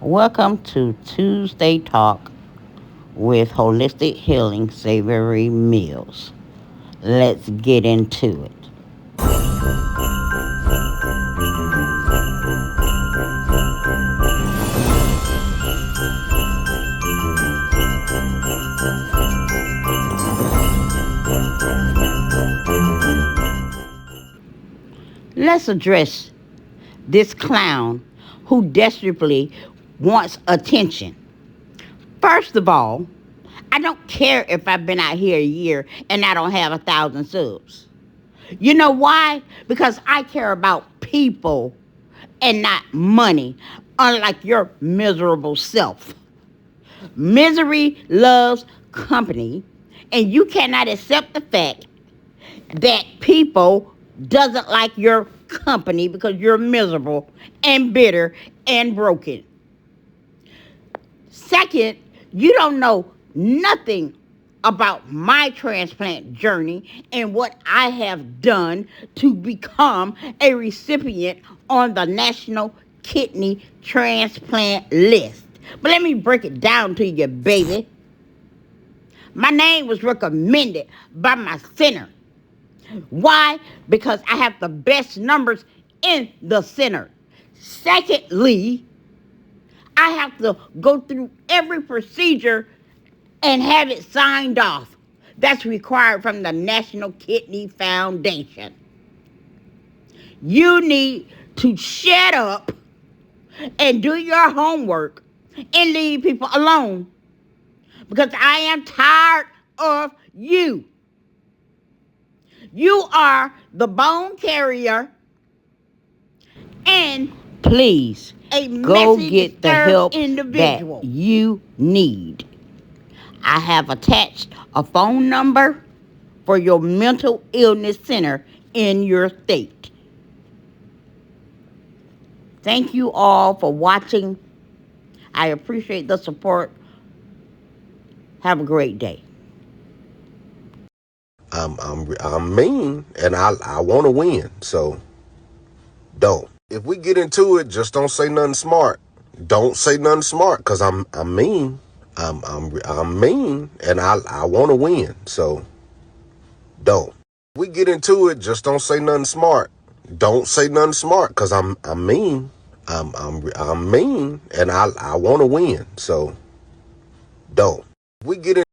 Welcome to Tuesday Talk with Holistic Healing Savory Meals. Let's get into it. Let's address this clown who desperately wants attention. First of all, I don't care if I've been out here a year and I don't have 1,000 subs. You know why? Because I care about people and not money, unlike your miserable self. Misery loves company, and you cannot accept the fact that people doesn't like your company because you're miserable and bitter and broken. Second, you don't know nothing about my transplant journey and what I have done to become a recipient on the National Kidney Transplant List. But let me break it down to you, baby. My name was recommended by my center. Why? Because I have the best numbers in the center. Secondly, I have to go through every procedure and have it signed off. That's required from the National Kidney Foundation. You need to shut up and do your homework and leave people alone, because I am tired of you. You are the bone carrier, and please go get the help that you need. I have attached a phone number for your mental illness center in your state. Thank you all for watching. I appreciate the support. Have a great day. I'm mean, and I want to win, so don't. If we get into it, just don't say nothing smart. Don't say nothing smart, cause I'm mean. I'm mean, and I want to win, so don't. If we get into it, just don't say nothing smart. Don't say nothing smart, cause I'm mean. I'm mean, and I want to win, so don't. If we get in